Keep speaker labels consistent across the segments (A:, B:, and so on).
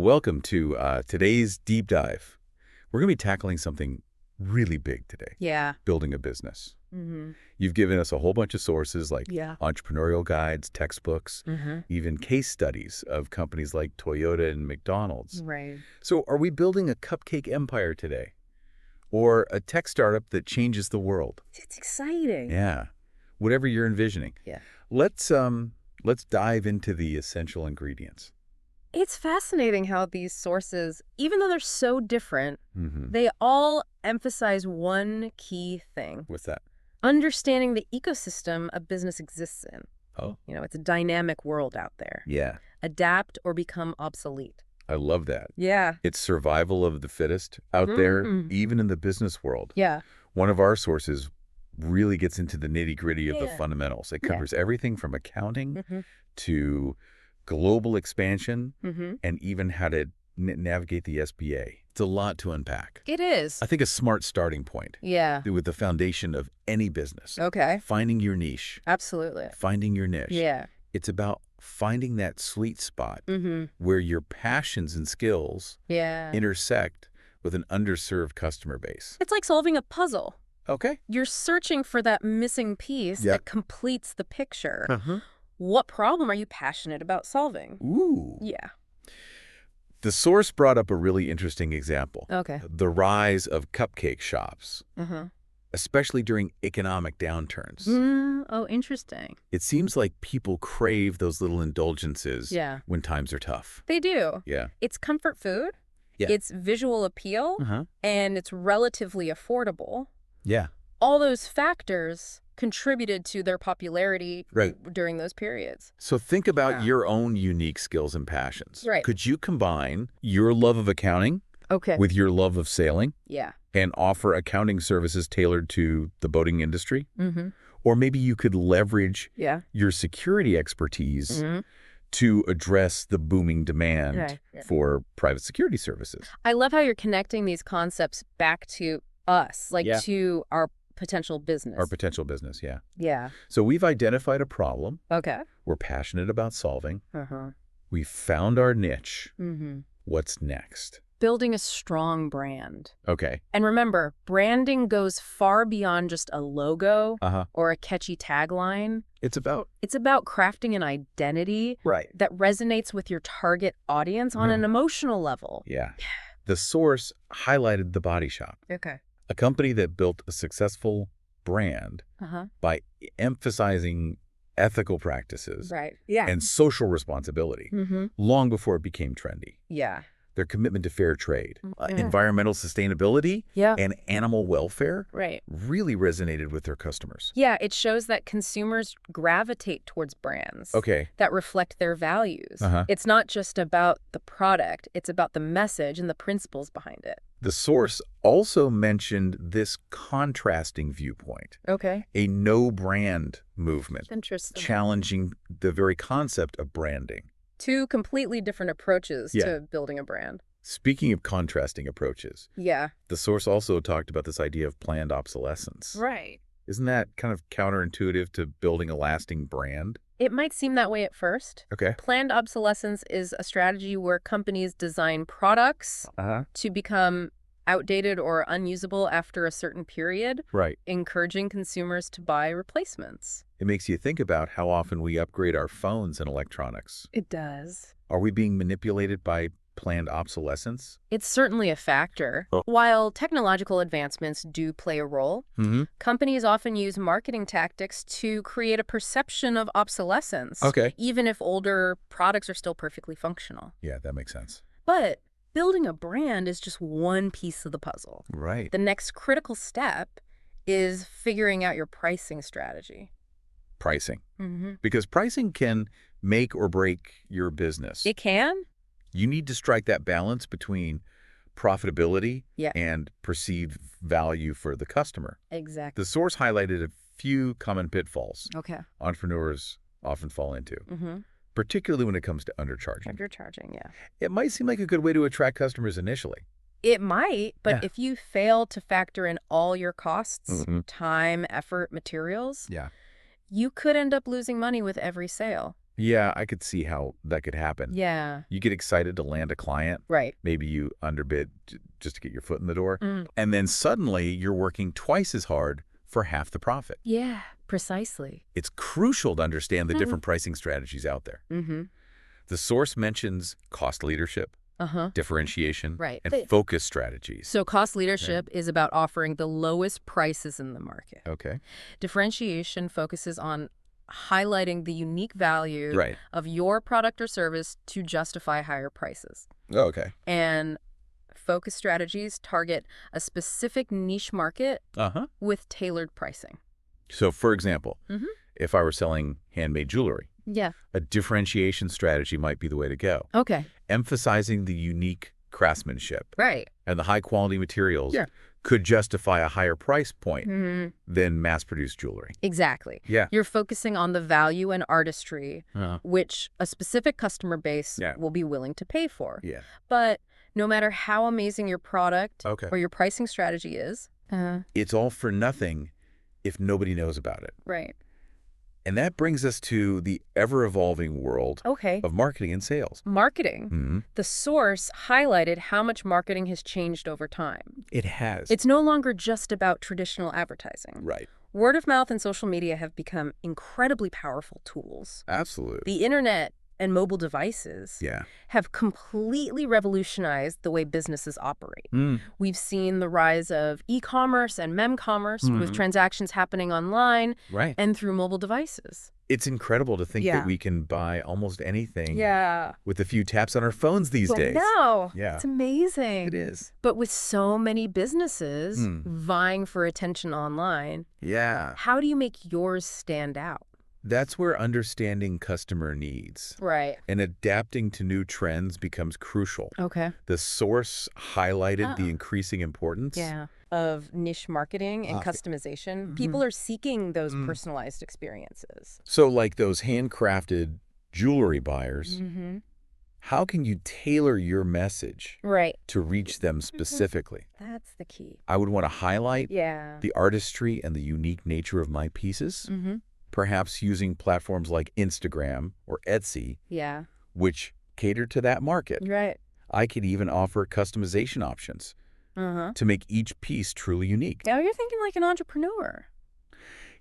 A: Welcome to today's deep dive. We're going to be tackling something really big today.
B: Yeah.
A: Building a business.
B: Mm-hmm.
A: You've given us a whole bunch of sources like
B: Yeah.
A: entrepreneurial guides, textbooks,
B: Mm-hmm.
A: even case studies of companies like Toyota and McDonald's.
B: Right.
A: So are we building a cupcake empire today? Or a tech startup that changes the world?
B: It's exciting.
A: Yeah. Whatever you're envisioning.
B: Yeah.
A: Let's dive into the essential ingredients.
B: It's fascinating how these sources, even though they're so different,
A: Mm-hmm.
B: they all emphasize one key thing:
A: What's that?
B: understanding the ecosystem a business exists in.
A: Oh.
B: It's a dynamic world out there.
A: Yeah.
B: Adapt or become obsolete.
A: I love that.
B: Yeah.
A: It's survival of the fittest out there, even in the business world.
B: Yeah.
A: One of our sources really gets into the nitty-gritty of the
B: Yeah.
A: fundamentals. It covers everything from accounting
B: Mm-hmm.
A: to global expansion
B: Mm-hmm.
A: and even how to navigate the SBA. It's a lot to unpack.
B: It is.
A: I think a smart starting point
B: Yeah.
A: with the foundation of any business.
B: Okay.
A: Finding your niche,
B: Absolutely.
A: finding your niche.
B: Yeah.
A: It's about finding that sweet spot
B: Mm-hmm.
A: where your passions and skills
B: Yeah.
A: intersect with an underserved customer base.
B: It's like solving a puzzle.
A: Okay.
B: You're searching for that missing piece
A: Yeah.
B: that completes the picture.
A: Uh-huh.
B: What problem are you passionate about solving?
A: Ooh.
B: Yeah.
A: The source brought up a really interesting example.
B: Okay.
A: The rise of cupcake shops,
B: Uh-huh.
A: especially during economic downturns.
B: Oh, interesting.
A: It seems like people crave those little indulgences
B: Yeah.
A: when times are tough.
B: They do.
A: Yeah.
B: It's comfort food.
A: Yeah.
B: It's visual appeal.
A: Uh-huh.
B: And it's relatively affordable.
A: Yeah.
B: All those factors contributed to their popularity
A: Right.
B: during those periods.
A: So think about
B: Yeah.
A: your own unique skills and passions.
B: Right.
A: Could you combine your love of accounting
B: Okay.
A: with your love of sailing
B: Yeah.
A: and offer accounting services tailored to the boating industry?
B: Mm-hmm.
A: Or maybe you could leverage
B: Yeah.
A: your security expertise
B: Mm-hmm.
A: to address the booming demand
B: Right. Yeah.
A: for private security services.
B: I love how you're connecting these concepts back to us, like
A: Yeah.
B: to our potential business.
A: Our potential business, yeah.
B: Yeah.
A: So we've identified a problem
B: Okay.
A: we're passionate about solving.
B: Uh-huh.
A: We've found our niche.
B: Mm-hmm.
A: What's next?
B: Building a strong brand.
A: Okay.
B: And remember, branding goes far beyond just a logo
A: Uh-huh.
B: or a catchy tagline.
A: It's about...
B: It's about crafting an identity
A: Right.
B: that resonates with your target audience on an emotional level.
A: Yeah. The source highlighted The Body Shop,
B: Okay.
A: a company that built a successful brand
B: Uh-huh.
A: by emphasizing ethical practices
B: Right. Yeah.
A: and social responsibility
B: Mm-hmm.
A: long before it became trendy.
B: Yeah.
A: Their commitment to fair trade,
B: Yeah.
A: environmental sustainability,
B: Yeah.
A: and animal welfare
B: Right.
A: really resonated with their customers.
B: Yeah, it shows that consumers gravitate towards brands
A: Okay.
B: that reflect their values.
A: Uh-huh.
B: It's not just about the product, it's about the message and the principles behind it.
A: The source also mentioned this contrasting viewpoint,
B: Okay.
A: a no-brand movement,
B: Interesting.
A: challenging the very concept of branding.
B: Two completely different approaches
A: Yeah.
B: to building a brand.
A: Speaking of contrasting approaches,
B: Yeah.
A: the source also talked about this idea of planned obsolescence.
B: Right.
A: Isn't that kind of counterintuitive to building a lasting brand?
B: It might seem that way at first.
A: Okay.
B: Planned obsolescence is a strategy where companies design products
A: Uh-huh.
B: to become outdated or unusable after a certain period,
A: Right.
B: encouraging consumers to buy replacements.
A: It makes you think about how often we upgrade our phones and electronics.
B: It does.
A: Are we being manipulated by planned obsolescence?
B: It's certainly a factor.
A: Oh.
B: While technological advancements do play a role,
A: Mm-hmm.
B: companies often use marketing tactics to create a perception of obsolescence,
A: Okay.
B: even if older products are still perfectly functional.
A: Yeah, that makes sense.
B: But building a brand is just one piece of the puzzle.
A: Right.
B: The next critical step is figuring out your pricing strategy.
A: Pricing.
B: Mm-hmm.
A: Because pricing can make or break your business.
B: It can?
A: You need to strike that balance between profitability
B: Yeah.
A: and perceived value for the customer.
B: Exactly.
A: The source highlighted a few common pitfalls
B: Okay.
A: entrepreneurs often fall into,
B: Mm-hmm.
A: particularly when it comes to undercharging.
B: Undercharging, yeah.
A: It might seem like a good way to attract customers initially.
B: It might, but
A: Yeah.
B: if you fail to factor in all your costs,
A: Mhm.
B: time, effort, materials,
A: Yeah.
B: you could end up losing money with every sale.
A: Yeah, I could see how that could happen.
B: Yeah.
A: You get excited to land a client.
B: Right.
A: Maybe you underbid just to get your foot in the door.
B: Mm.
A: And then suddenly you're working twice as hard for half the profit.
B: Yeah, precisely.
A: It's crucial to understand the different pricing strategies out there.
B: Mm-hmm.
A: The source mentions cost leadership, differentiation,
B: Right.
A: and focus strategies.
B: So cost leadership is about offering the lowest prices in the market.
A: Okay.
B: Differentiation focuses on highlighting the unique value
A: Right.
B: of your product or service to justify higher prices.
A: Oh, okay.
B: And focus strategies target a specific niche market with tailored pricing.
A: So, for example, if I were selling handmade jewelry,
B: Yeah.
A: a differentiation strategy might be the way to go.
B: Okay.
A: Emphasizing the unique craftsmanship
B: Right.
A: and the high-quality materials
B: Yeah.
A: could justify a higher price point
B: Mm-hmm.
A: than mass-produced jewelry.
B: Exactly.
A: Yeah.
B: You're focusing on the value and artistry, which a specific customer base
A: Yeah.
B: will be willing to pay for.
A: Yeah.
B: But no matter how amazing your product
A: Okay.
B: or your pricing strategy is,
A: It's all for nothing if nobody knows about it.
B: right.
A: And that brings us to the ever-evolving world
B: Okay.
A: of marketing and sales.
B: Marketing. The source highlighted how much marketing has changed over time.
A: It has.
B: It's no longer just about traditional advertising.
A: Right.
B: Word of mouth and social media have become incredibly powerful tools.
A: Absolutely.
B: The internet and mobile devices
A: Yeah.
B: have completely revolutionized the way businesses operate. We've seen the rise of e-commerce and mem-commerce with transactions happening online
A: Right.
B: and through mobile devices.
A: It's incredible to think
B: Yeah.
A: that we can buy almost anything
B: Yeah.
A: with a few taps on our phones these days.
B: No.
A: Yeah.
B: It's amazing.
A: It is.
B: But with so many businesses vying for attention online,
A: Yeah.
B: how do you make yours stand out?
A: That's where understanding customer needs
B: Right.
A: and adapting to new trends becomes crucial.
B: Okay.
A: The source highlighted the increasing importance.
B: Of niche marketing and customization. People are seeking those personalized experiences.
A: So like those handcrafted jewelry buyers, how can you tailor your message
B: Right.
A: to reach them specifically?
B: That's the key.
A: I would want to highlight
B: Yeah.
A: the artistry and the unique nature of my pieces, perhaps using platforms like Instagram or Etsy,
B: Yeah.
A: which cater to that market.
B: Right.
A: I could even offer customization options to make each piece truly unique.
B: Now you're thinking like an entrepreneur.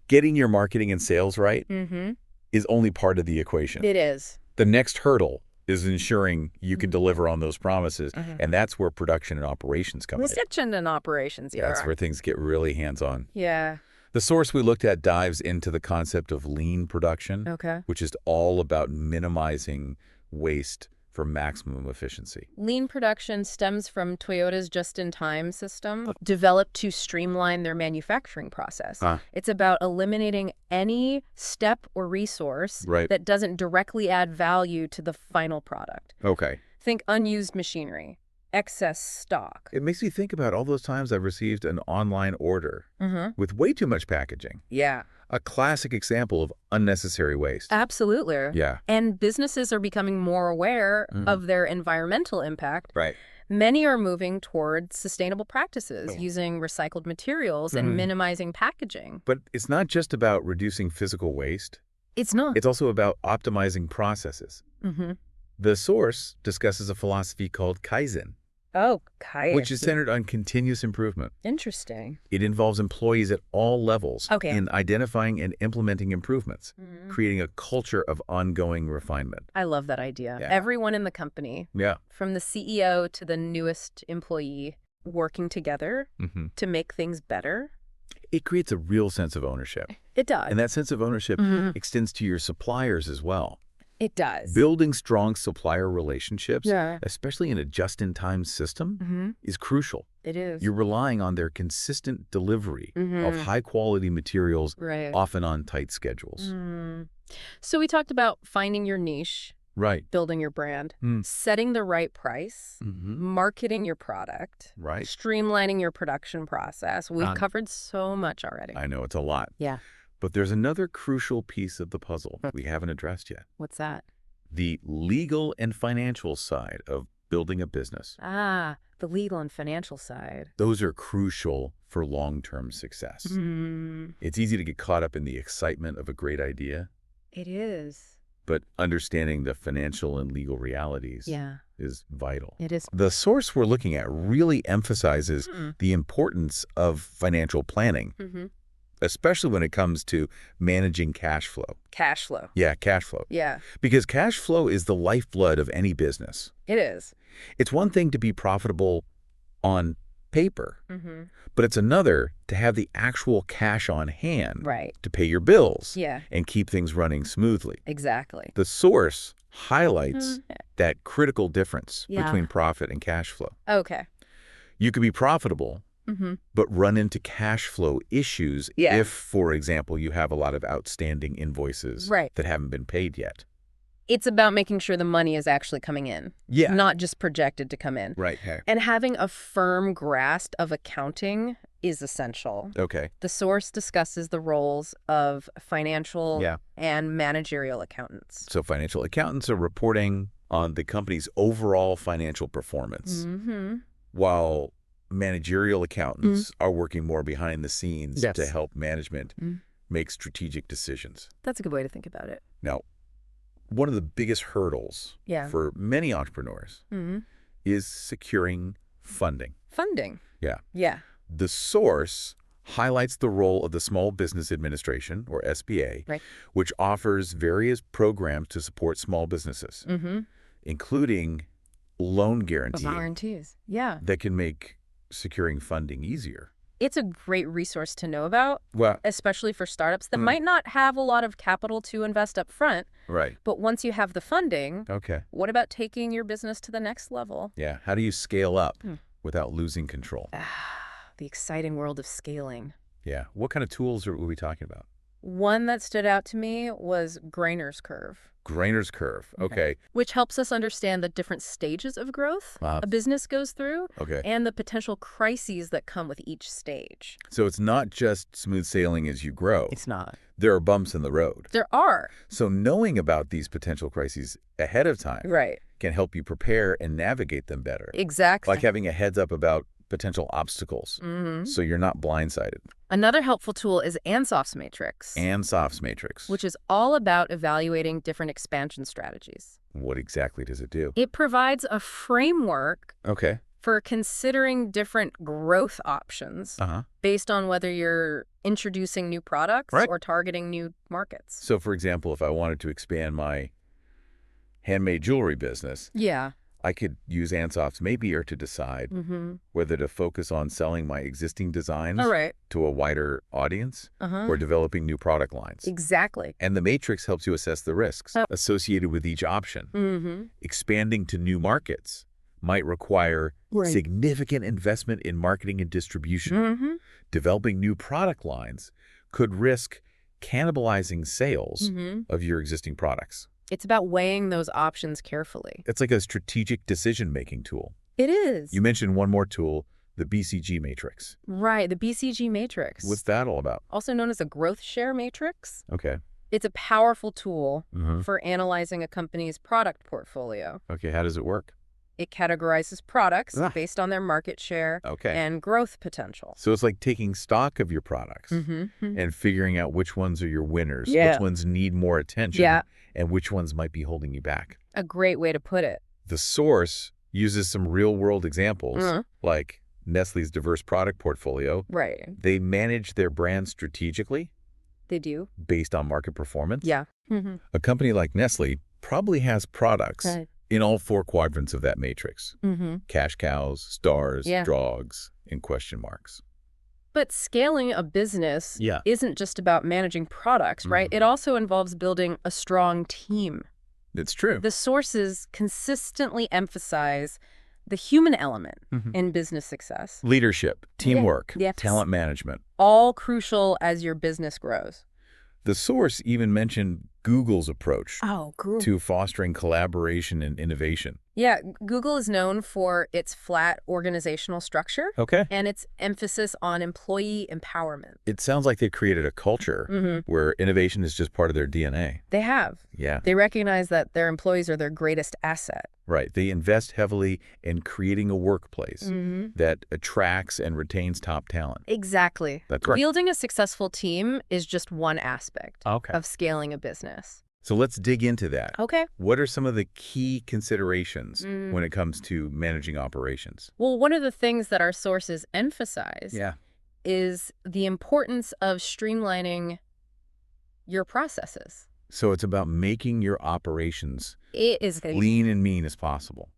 A: Getting your marketing and sales right
B: Mm-hmm.
A: is only part of the equation.
B: It is.
A: The next hurdle is ensuring you can deliver on those promises, and that's where production and operations come in.
B: Research and operations.
A: That's where things get really hands-on.
B: Yeah.
A: The source we looked at dives into the concept of lean production,
B: Okay.
A: which is all about minimizing waste for maximum efficiency.
B: Lean production stems from Toyota's just-in-time system, developed to streamline their manufacturing process. It's about eliminating any step or resource that doesn't directly add value to the final product.
A: Okay.
B: Think unused machinery, excess stock.
A: It makes me think about all those times I've received an online order with way too much packaging.
B: Yeah.
A: A classic example of unnecessary waste.
B: Absolutely.
A: Yeah.
B: And businesses are becoming more aware of their environmental impact.
A: Right.
B: Many are moving toward sustainable practices, using recycled materials and minimizing packaging.
A: But it's not just about reducing physical waste.
B: It's not.
A: It's also about optimizing processes. The source discusses a philosophy called Kaizen,
B: Oh, Kaizen.
A: which is centered on continuous improvement.
B: Interesting.
A: It involves employees at all levels
B: Okay.
A: in identifying and implementing improvements, creating a culture of ongoing refinement.
B: I love that idea.
A: Yeah.
B: Everyone in the company,
A: Yeah.
B: from the CEO to the newest employee, working together to make things better.
A: It creates a real sense of ownership.
B: It does.
A: And that sense of ownership extends to your suppliers as well.
B: It does.
A: Building strong supplier relationships,
B: Yeah.
A: especially in a just-in-time system, is crucial.
B: It is.
A: You're relying on their consistent delivery of high-quality materials,
B: Right.
A: often on tight schedules.
B: So we talked about finding your niche,
A: Right.
B: building your brand, setting the right price, marketing your product,
A: Right.
B: streamlining your production process. We've covered so much already.
A: I know it's a lot.
B: Yeah.
A: But there's another crucial piece of the puzzle we haven't addressed yet.
B: What's that?
A: The legal and financial side of building a business.
B: Ah, the legal and financial side.
A: Those are crucial for long-term success. It's easy to get caught up in the excitement of a great idea,
B: It is.
A: but understanding the financial and legal realities is vital.
B: It is.
A: The source we're looking at really emphasizes the importance of financial planning, especially when it comes to managing cash flow.
B: Cash flow.
A: Yeah, cash flow.
B: Yeah.
A: Because cash flow is the lifeblood of any business.
B: It is.
A: It's one thing to be profitable on paper, but it's another to have the actual cash on hand to pay your bills and keep things running smoothly.
B: Exactly.
A: The source highlights that critical difference between profit and cash flow.
B: Okay.
A: You could be profitable, but run into cash flow issues if, for example, you have a lot of outstanding invoices that haven't been paid yet.
B: It's about making sure the money is actually coming in, not just projected to come in.
A: Right. Hey.
B: And having a firm grasp of accounting is essential.
A: Okay.
B: The source discusses the roles of financial and managerial accountants.
A: So financial accountants are reporting on the company's overall financial performance, while managerial accountants are working more behind the scenes to help management make strategic decisions.
B: That's a good way to think about it.
A: Now, one of the biggest hurdles for many entrepreneurs is securing funding.
B: Funding.
A: Yeah.
B: Yeah.
A: The source highlights the role of the Small Business Administration, or SBA, which offers various programs to support small businesses, including loan guarantees. That can make securing funding easier.
B: It's a great resource to know about,
A: well,
B: especially for startups that might not have a lot of capital to invest up front.
A: Right.
B: But once you have the funding,
A: okay,
B: what about taking your business to the next level?
A: Yeah. How do you scale up without losing control?
B: The exciting world of scaling.
A: Yeah. What kind of tools are we talking about?
B: One that stood out to me was Grainer's curve.
A: Grainer's curve. Okay.
B: Which helps us understand the different stages of growth a business goes through and the potential crises that come with each stage.
A: So it's not just smooth sailing as you grow.
B: It's not.
A: There are bumps in the road.
B: There are.
A: So knowing about these potential crises ahead of time can help you prepare and navigate them better.
B: Exactly.
A: Like having a heads up about potential obstacles so you're not blindsided.
B: Another helpful tool is Ansoff's matrix.
A: Ansoff's matrix.
B: Which is all about evaluating different expansion strategies.
A: What exactly does it do?
B: It provides a framework for considering different growth options based on whether you're introducing new products or targeting new markets.
A: So, for example, if I wanted to expand my handmade jewelry business, I could use Ansoff's Maybeer to decide whether to focus on selling my existing designs to a wider audience or developing new product lines.
B: Exactly.
A: And the matrix helps you assess the risks associated with each option. Expanding to new markets might require significant investment in marketing and distribution. Developing new product lines could risk cannibalizing sales of your existing products.
B: It's about weighing those options carefully.
A: It's like a strategic decision-making tool.
B: It is.
A: You mentioned one more tool, the BCG matrix.
B: Right, the BCG matrix.
A: What's that all about?
B: Also known as a growth share matrix.
A: Okay.
B: It's a powerful tool for analyzing a company's product portfolio.
A: Okay, how does it work?
B: It categorizes products based on their market share and growth potential.
A: So it's like taking stock of your products and figuring out which ones are your winners, which ones need more attention, and which ones might be holding you back.
B: A great way to put it.
A: The source uses some real-world examples, like Nestle's diverse product portfolio.
B: Right.
A: They manage their brand strategically.
B: They do.
A: Based on market performance.
B: Yeah.
A: A company like Nestle probably has products in all four quadrants of that matrix. Cash cows, stars, dogs, and question marks.
B: But scaling a business isn't just about managing products, right? It also involves building a strong team.
A: It's true.
B: The sources consistently emphasize the human element in business success.
A: Leadership, teamwork, talent management.
B: All crucial as your business grows.
A: The source even mentioned Google's approach to fostering collaboration and innovation.
B: Yeah, Google is known for its flat organizational structure and its emphasis on employee empowerment.
A: It sounds like they created a culture where innovation is just part of their DNA.
B: They have.
A: Yeah.
B: They recognize that their employees are their greatest asset.
A: Right. They invest heavily in creating a workplace that attracts and retains top talent.
B: Exactly.
A: That's right.
B: Building a successful team is just one aspect of scaling a business.
A: So let's dig into that.
B: Okay.
A: What are some of the key considerations when it comes to managing operations?
B: Well, one of the things that our sources emphasize is the importance of streamlining your processes.
A: So it's about making your operations
B: It is
A: lean and mean as possible.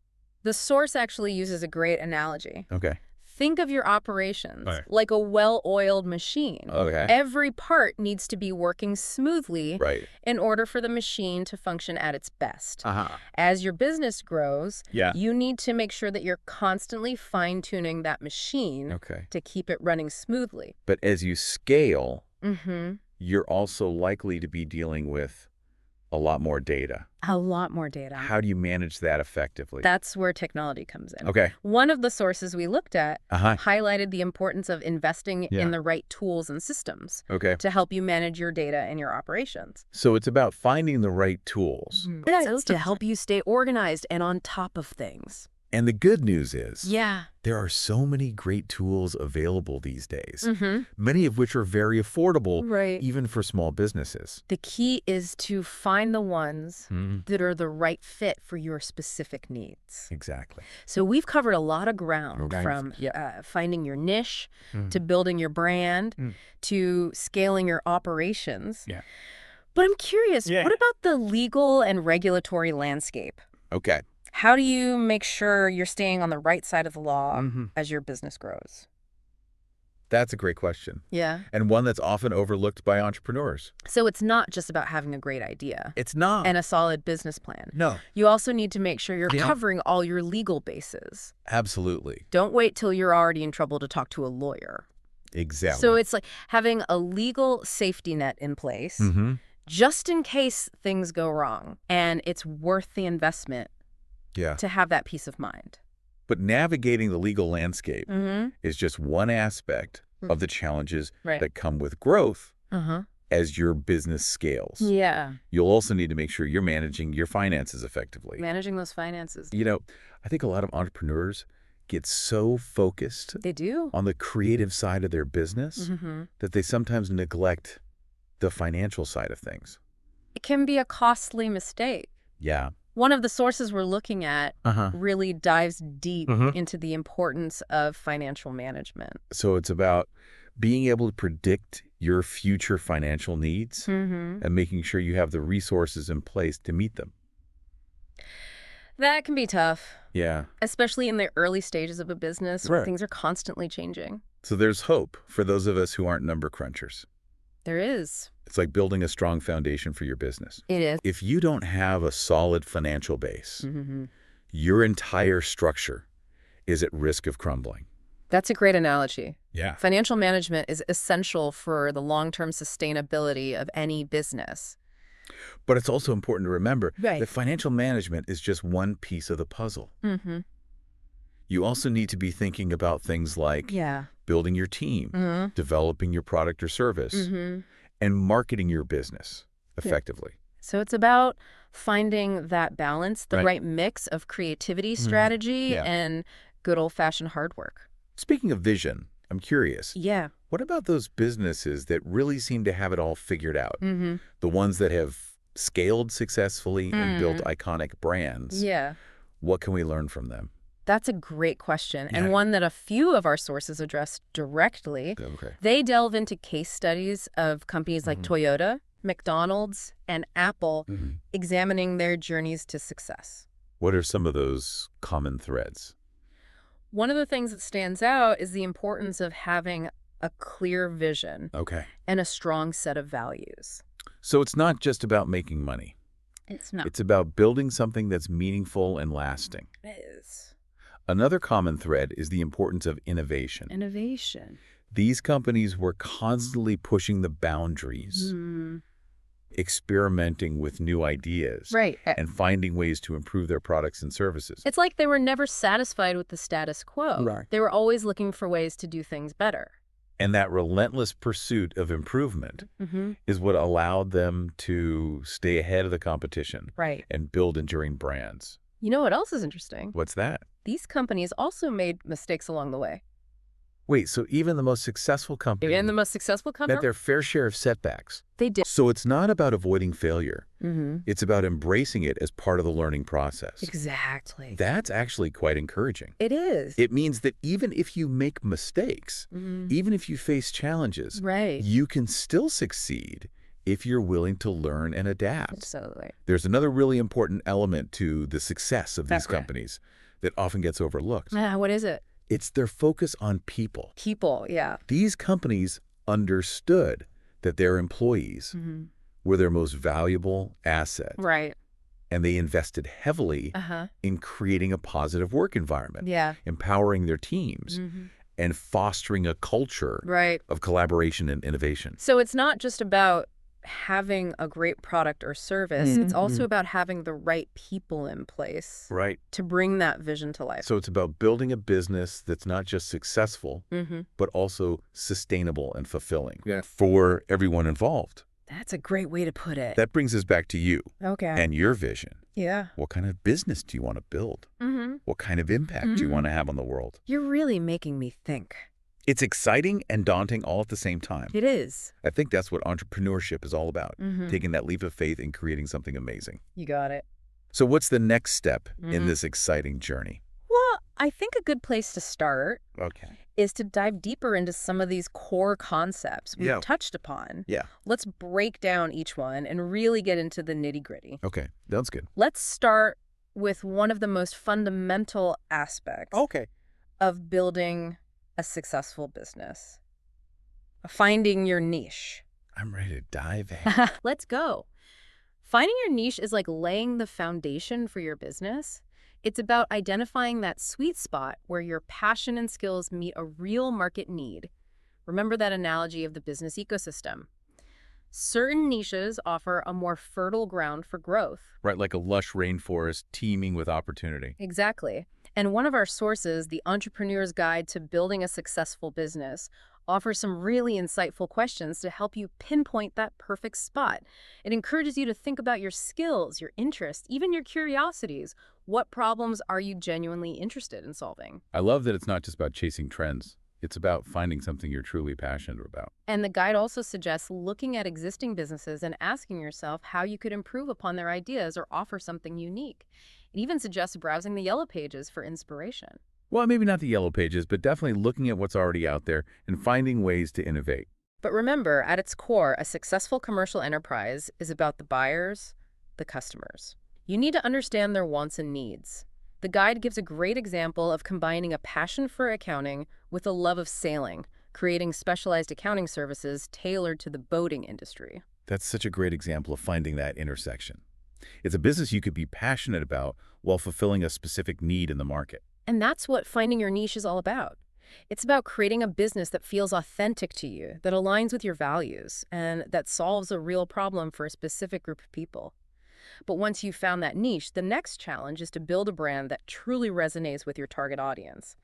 B: The source actually uses a great analogy.
A: Okay.
B: Think of your operations like a well-oiled machine.
A: Okay.
B: Every part needs to be working smoothly in order for the machine to function at its best. As your business grows, you need to make sure that you're constantly fine-tuning that machine to keep it running smoothly.
A: But as you scale, you're also likely to be dealing with a lot more data.
B: A lot more data.
A: How do you manage that effectively?
B: That's where technology comes in.
A: Okay.
B: One of the sources we looked at highlighted the importance of investing in the right tools and systems to help you manage your data and your operations.
A: So it's about finding the right tools.
B: To help you stay organized and on top of things.
A: And the good news is, there are so many great tools available these days, many of which are very affordable, even for small businesses.
B: The key is to find the ones that are the right fit for your specific needs.
A: Exactly.
B: So we've covered a lot of ground from finding your niche to building your brand to scaling your operations. But I'm curious, what about the legal and regulatory landscape?
A: Okay.
B: How do you make sure you're staying on the right side of the law as your business grows?
A: That's a great question.
B: Yeah.
A: And one that's often overlooked by entrepreneurs.
B: So it's not just about having a great idea.
A: It's not.
B: And a solid business plan.
A: No.
B: You also need to make sure you're covering all your legal bases.
A: Absolutely.
B: Don't wait till you're already in trouble to talk to a lawyer.
A: Exactly.
B: So it's like having a legal safety net in place just in case things go wrong. And it's worth the investment to have that peace of mind.
A: But navigating the legal landscape is just one aspect of the challenges that come with growth as your business scales.
B: Yeah.
A: You'll also need to make sure you're managing your finances effectively.
B: Managing those finances.
A: You know, I think a lot of entrepreneurs get so focused on the creative side of their business that they sometimes neglect the financial side of things.
B: It can be a costly mistake.
A: Yeah.
B: One of the sources we're looking at really dives deep into the importance of financial management.
A: So it's about being able to predict your future financial needs and making sure you have the resources in place to meet them.
B: That can be tough.
A: Yeah.
B: Especially in the early stages of a business where things are constantly changing.
A: So there's hope for those of us who aren't number crunchers.
B: There is.
A: It's like building a strong foundation for your business.
B: It is.
A: If you don't have a solid financial base, your entire structure is at risk of crumbling.
B: That's a great analogy.
A: Yeah.
B: Financial management is essential for the long-term sustainability of any business.
A: But it's also important to remember that financial management is just one piece of the puzzle. You also need to be thinking about things like building your team, developing your product or service, and marketing your business effectively.
B: So it's about finding that balance, the right mix of creativity, strategy, and good old-fashioned hard work.
A: Speaking of vision, I'm curious.
B: Yeah.
A: What about those businesses that really seem to have it all figured out? The ones that have scaled successfully and built iconic brands.
B: Yeah.
A: What can we learn from them?
B: That's a great question, and one that a few of our sources address directly. They delve into case studies of companies like Toyota, McDonald's, and Apple examining their journeys to success.
A: What are some of those common threads?
B: One of the things that stands out is the importance of having a clear vision and a strong set of values.
A: So it's not just about making money.
B: It's not.
A: It's about building something that's meaningful and lasting.
B: It is.
A: Another common thread is the importance of innovation.
B: Innovation.
A: These companies were constantly pushing the boundaries, experimenting with new ideas, and finding ways to improve their products and services.
B: It's like they were never satisfied with the status quo. They were always looking for ways to do things better.
A: And that relentless pursuit of improvement is what allowed them to stay ahead of the competition and build enduring brands.
B: You know what else is interesting?
A: What's that?
B: These companies also made mistakes along the way.
A: Wait, so even the most successful company
B: And the most successful company,
A: met their fair share of setbacks.
B: they did.
A: So it's not about avoiding failure. It's about embracing it as part of the learning process.
B: Exactly.
A: That's actually quite encouraging.
B: It is.
A: It means that even if you make mistakes, even if you face challenges, you can still succeed if you're willing to learn and adapt.
B: Absolutely.
A: There's another really important element to the success of these companies that often gets overlooked.
B: What is it?
A: It's their focus on people.
B: People, yeah.
A: These companies understood that their employees were their most valuable asset.
B: Right.
A: And they invested heavily in creating a positive work environment, empowering their teams, and fostering a culture of collaboration and innovation.
B: So it's not just about having a great product or service. It's also about having the right people in place to bring that vision to life.
A: So it's about building a business that's not just successful, but also sustainable and fulfilling for everyone involved.
B: That's a great way to put it.
A: That brings us back to you
B: Okay.
A: and your vision.
B: Yeah.
A: What kind of business do you want to build? What kind of impact do you want to have on the world?
B: You're really making me think.
A: It's exciting and daunting all at the same time.
B: It is.
A: I think that's what entrepreneurship is all about, taking that leap of faith and creating something amazing.
B: You got it.
A: So what's the next step in this exciting journey?
B: Well, I think a good place to start is to dive deeper into some of these core concepts we've touched upon. Let's break down each one and really get into the nitty-gritty.
A: Okay, sounds good.
B: Let's start with one of the most fundamental aspects of building a successful business. Finding your niche.
A: I'm ready to dive in.
B: Let's go. Finding your niche is like laying the foundation for your business. It's about identifying that sweet spot where your passion and skills meet a real market need. Remember that analogy of the business ecosystem. Certain niches offer a more fertile ground for growth.
A: Right, like a lush rainforest teeming with opportunity.
B: Exactly. And one of our sources, The Entrepreneur's Guide to Building a Successful Business, offers some really insightful questions to help you pinpoint that perfect spot. It encourages you to think about your skills, your interests, even your curiosities. What problems are you genuinely interested in solving?
A: I love that it's not just about chasing trends. It's about finding something you're truly passionate about.
B: And the guide also suggests looking at existing businesses and asking yourself how you could improve upon their ideas or offer something unique. It even suggests browsing the yellow pages for inspiration.
A: Well, maybe not the yellow pages, but definitely looking at what's already out there and finding ways to innovate.
B: But remember, at its core, a successful commercial enterprise is about the buyers, the customers. You need to understand their wants and needs. The guide gives a great example of combining a passion for accounting with a love of sailing, creating specialized accounting services tailored to the boating industry.
A: That's such a great example of finding that intersection. It's a business you could be passionate about while fulfilling a specific need in the market.
B: And that's what finding your niche is all about. It's about creating a business that feels authentic to you, that aligns with your values, and that solves a real problem for a specific group of people. But once you've found that niche, the next challenge is to build a brand that truly resonates with your target audience.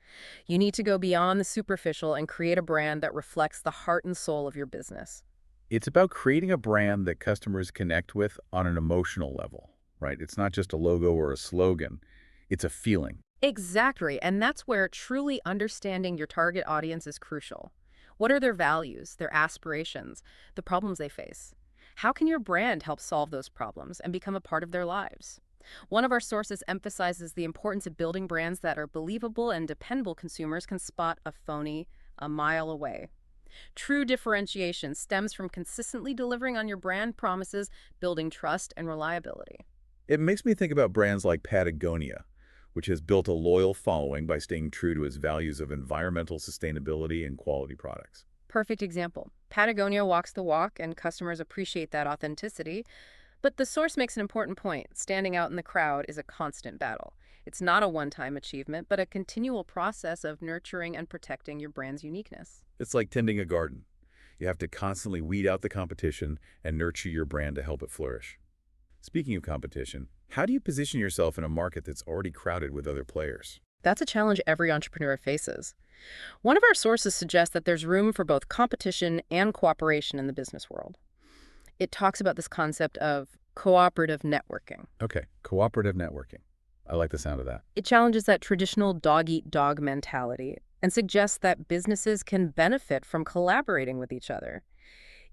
B: You need to go beyond the superficial and create a brand that reflects the heart and soul of your business.
A: It's about creating a brand that customers connect with on an emotional level, right? It's not just a logo or a slogan. It's a feeling.
B: Exactly, and that's where truly understanding your target audience is crucial. What are their values, their aspirations, the problems they face? How can your brand help solve those problems and become a part of their lives? One of our sources emphasizes the importance of building brands that are believable and dependable. Consumers can spot a phony a mile away. True differentiation stems from consistently delivering on your brand promises, building trust and reliability.
A: It makes me think about brands like Patagonia, which has built a loyal following by staying true to its values of environmental sustainability and quality products.
B: Perfect example. Patagonia walks the walk, and customers appreciate that authenticity. But the source makes an important point. Standing out in the crowd is a constant battle. It's not a one-time achievement, but a continual process of nurturing and protecting your brand's uniqueness.
A: It's like tending a garden. You have to constantly weed out the competition and nurture your brand to help it flourish. Speaking of competition, how do you position yourself in a market that's already crowded with other players?
B: That's a challenge every entrepreneur faces. One of our sources suggests that there's room for both competition and cooperation in the business world. It talks about this concept of cooperative networking.
A: Okay, cooperative networking. I like the sound of that.
B: It challenges that traditional dog-eat-dog mentality. and suggests that businesses can benefit from collaborating with each other.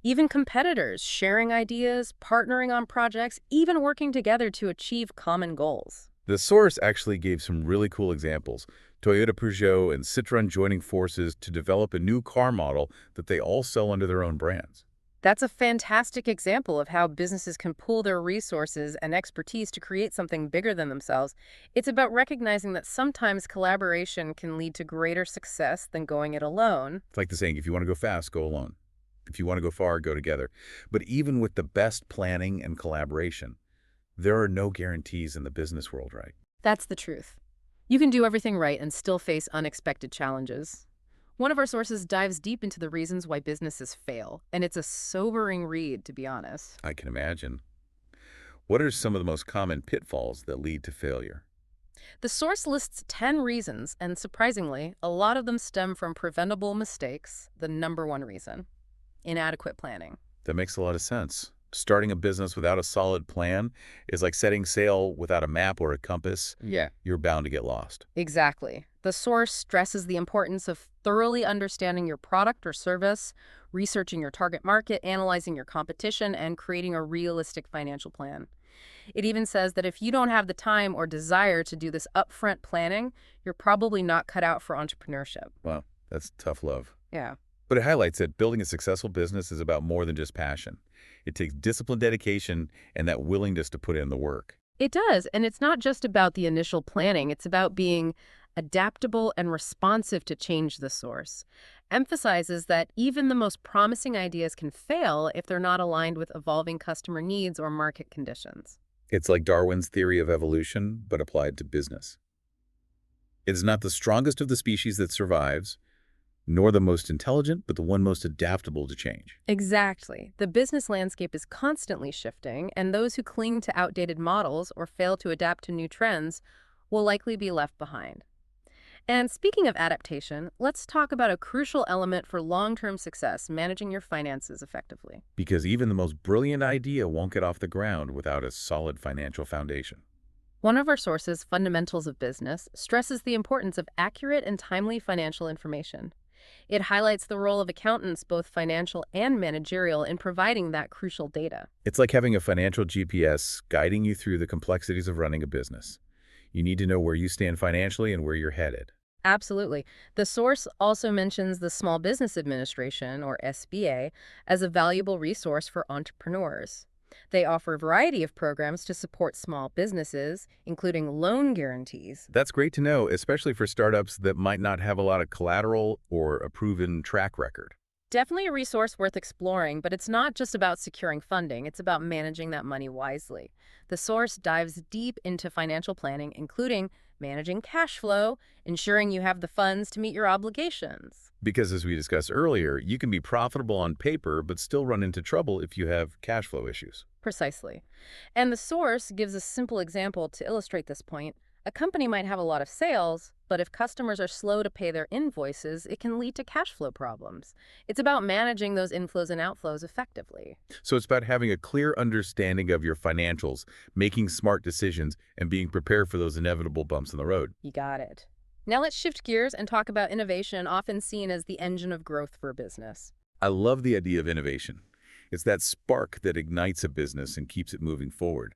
B: Even competitors sharing ideas, partnering on projects, even working together to achieve common goals.
A: The source actually gave some really cool examples. Toyota, Peugeot, and Citroën joining forces to develop a new car model that they all sell under their own brands.
B: That's a fantastic example of how businesses can pool their resources and expertise to create something bigger than themselves. It's about recognizing that sometimes collaboration can lead to greater success than going it alone.
A: It's like the saying, if you want to go fast, go alone. If you want to go far, go together. But even with the best planning and collaboration, there are no guarantees in the business world, right?
B: That's the truth. You can do everything right and still face unexpected challenges. One of our sources dives deep into the reasons why businesses fail, and it's a sobering read, to be honest.
A: I can imagine. What are some of the most common pitfalls that lead to failure?
B: The source lists 10 reasons, and surprisingly, a lot of them stem from preventable mistakes, the number one reason: inadequate planning.
A: That makes a lot of sense. Starting a business without a solid plan is like setting sail without a map or a compass.
B: Yeah.
A: You're bound to get lost.
B: Exactly. The source stresses the importance of thoroughly understanding your product or service, researching your target market, analyzing your competition, and creating a realistic financial plan. It even says that if you don't have the time or desire to do this upfront planning, you're probably not cut out for entrepreneurship.
A: Wow, that's tough love.
B: Yeah.
A: But it highlights that building a successful business is about more than just passion. It takes discipline, dedication, and that willingness to put in the work.
B: It does, and it's not just about the initial planning. It's about being adaptable and responsive to change, the source emphasizes that even the most promising ideas can fail if they're not aligned with evolving customer needs or market conditions.
A: It's like Darwin's theory of evolution, but applied to business. It is not the strongest of the species that survives, nor the most intelligent, but the one most adaptable to change.
B: Exactly. The business landscape is constantly shifting, and those who cling to outdated models or fail to adapt to new trends will likely be left behind. And speaking of adaptation, let's talk about a crucial element for long-term success: managing your finances effectively.
A: Because even the most brilliant idea won't get off the ground without a solid financial foundation.
B: One of our sources, Fundamentals of Business, stresses the importance of accurate and timely financial information. It highlights the role of accountants, both financial and managerial, in providing that crucial data.
A: It's like having a financial GPS guiding you through the complexities of running a business. You need to know where you stand financially and where you're headed.
B: Absolutely. The source also mentions the Small Business Administration, or SBA, as a valuable resource for entrepreneurs. They offer a variety of programs to support small businesses, including loan guarantees.
A: That's great to know, especially for startups that might not have a lot of collateral or a proven track record.
B: Definitely a resource worth exploring, but it's not just about securing funding. It's about managing that money wisely. The source dives deep into financial planning, including managing cash flow, ensuring you have the funds to meet your obligations.
A: Because as we discussed earlier, you can be profitable on paper, but still run into trouble if you have cash flow issues.
B: Precisely. And the source gives a simple example to illustrate this point. A company might have a lot of sales, but if customers are slow to pay their invoices, it can lead to cash flow problems. It's about managing those inflows and outflows effectively.
A: So it's about having a clear understanding of your financials, making smart decisions, and being prepared for those inevitable bumps in the road.
B: You got it. Now let's shift gears and talk about innovation, often seen as the engine of growth for a business.
A: I love the idea of innovation. It's that spark that ignites a business and keeps it moving forward.